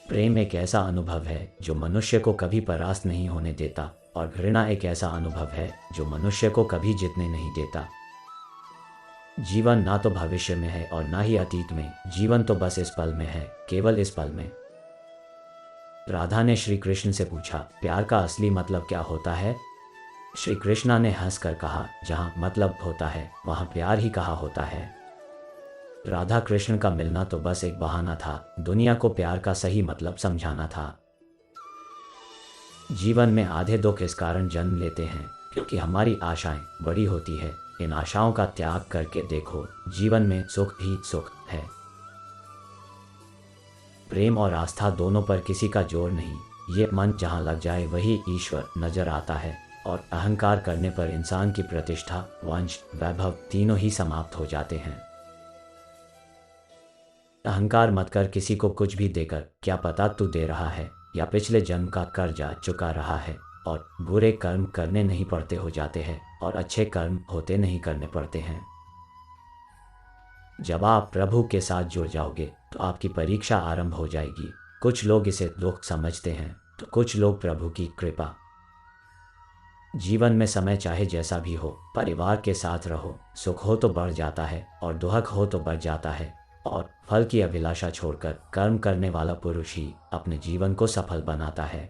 प्रेम एक ऐसा अनुभव है जो मनुष्य को कभी परास्त नहीं होने देता, और घृणा एक ऐसा अनुभव है जो मनुष्य को कभी जीतने नहीं देता। जीवन ना तो भविष्य में है और ना ही अतीत में, जीवन तो बस इस पल में है, केवल इस पल में। राधा ने श्री कृष्ण से पूछा, प्यार का असली मतलब क्या होता है? श्री कृष्णा ने हंसकर कहा, जहाँ मतलब होता है वहाँ प्यार ही कहा होता है। राधा कृष्ण का मिलना तो बस एक बहाना था, दुनिया को प्यार का सही मतलब समझाना था। जीवन में आधे दुख इस कारण जन्म लेते हैं क्योंकि हमारी आशाएं बड़ी होती है। इन आशाओं का त्याग करके देखो, जीवन में सुख ही सुख है। प्रेम और आस्था दोनों पर किसी का जोर नहीं, ये मन जहाँ लग जाए वही ईश्वर नजर आता है। और अहंकार करने पर इंसान की प्रतिष्ठा, वंश, वैभव तीनों ही समाप्त हो जाते हैं। अहंकार मत कर किसी को कुछ भी देकर, क्या पता तू दे रहा है या पिछले जन्म का कर्जा चुका रहा है। और बुरे कर्म करने नहीं पड़ते हो जाते हैं और अच्छे कर्म होते नहीं करने पड़ते हैं। जब आप प्रभु के साथ जुड़ जाओगे तो आपकी परीक्षा आरंभ हो जाएगी। कुछ लोग इसे दुख समझते हैं तो कुछ लोग प्रभु की कृपा। जीवन में समय चाहे जैसा भी हो, परिवार के साथ रहो, सुख हो तो बढ़ जाता है और दुख हो तो बढ़ जाता है। और फल की अभिलाषा छोड़कर कर्म करने वाला पुरुष ही अपने जीवन को सफल बनाता है।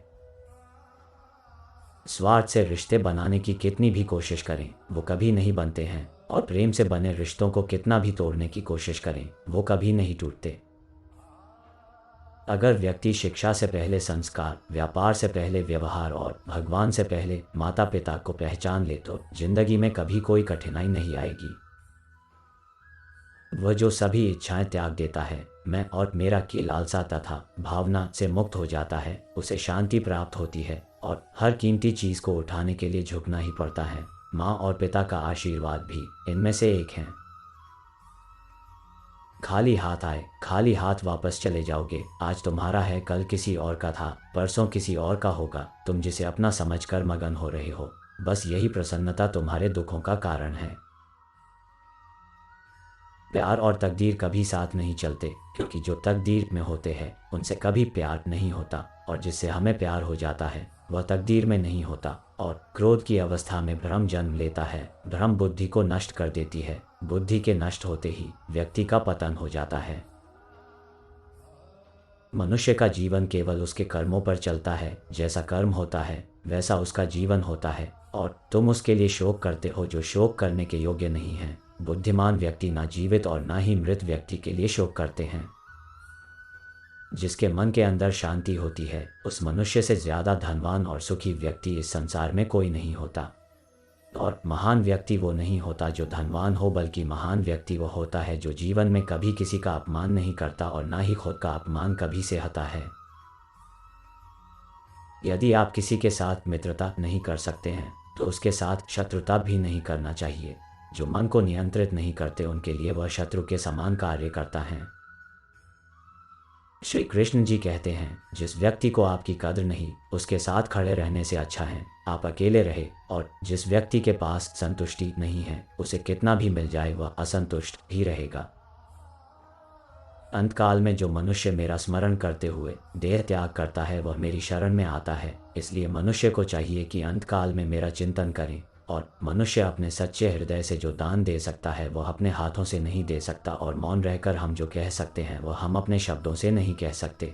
स्वार्थ से रिश्ते बनाने की कितनी भी कोशिश करें वो कभी नहीं बनते हैं, और प्रेम से बने रिश्तों को कितना भी तोड़ने की कोशिश करें वो कभी नहीं टूटते। अगर व्यक्ति शिक्षा से पहले संस्कार, व्यापार से पहले व्यवहार और भगवान से पहले माता पिता को पहचान ले तो जिंदगी में कभी कोई कठिनाई नहीं आएगी। वह जो सभी इच्छाएं त्याग देता है, मैं और मेरा की लालसा तथा भावना से मुक्त हो जाता है, उसे शांति प्राप्त होती है और हर कीमती चीज को उठाने के लिए झुकना ही पड़ता है। माँ और पिता का आशीर्वाद भी इनमें से एक है। खाली हाथ आए खाली हाथ वापस चले जाओगे। आज तुम्हारा है, कल किसी और का था, परसों किसी और का होगा। तुम जिसे अपना समझकर मगन हो रहे हो, बस यही प्रसन्नता तुम्हारे दुखों का कारण है। प्यार और तकदीर कभी साथ नहीं चलते, क्योंकि जो तकदीर में होते हैं उनसे कभी प्यार नहीं होता, और जिससे हमें प्यार हो जाता है वह तकदीर में नहीं होता। और क्रोध की अवस्था में भ्रम जन्म लेता है। भ्रम बुद्धि को नष्ट कर देती है। बुद्धि के नष्ट होते ही व्यक्ति का पतन हो जाता है। मनुष्य का जीवन केवल उसके कर्मों पर चलता है। जैसा कर्म होता है वैसा उसका जीवन होता है, और तुम उसके लिए शोक करते हो जो शोक करने के योग्य नहीं है। बुद्धिमान व्यक्ति ना जीवित और ना ही मृत व्यक्ति के लिए शोक करते हैं। जिसके मन के अंदर शांति होती है, उस मनुष्य से ज्यादा धनवान और सुखी व्यक्ति इस संसार में कोई नहीं होता। और महान व्यक्ति वो नहीं होता जो धनवान हो, बल्कि महान व्यक्ति वो होता है जो जीवन में कभी किसी का अपमान नहीं करता और ना ही खुद का अपमान कभी सहता है। यदि आप किसी के साथ मित्रता नहीं कर सकते हैं तो उसके साथ शत्रुता भी नहीं करना चाहिए। जो मन को नियंत्रित नहीं करते उनके लिए वह शत्रु के समान कार्य करता है। श्री कृष्ण जी कहते हैं, जिस व्यक्ति को आपकी कद्र नहीं, उसके साथ खड़े रहने से अच्छा है आप अकेले रहे। और जिस व्यक्ति के पास संतुष्टि नहीं है, उसे कितना भी मिल जाए वह असंतुष्ट ही रहेगा। अंतकाल में जो मनुष्य मेरा स्मरण करते हुए देह त्याग करता है वह मेरी शरण में आता है। इसलिए मनुष्य को चाहिए कि अंतकाल में मेरा चिंतन करें। और मनुष्य अपने सच्चे हृदय से जो दान दे सकता है वह अपने हाथों से नहीं दे सकता, और मौन रहकर हम जो कह सकते हैं वह हम अपने शब्दों से नहीं कह सकते।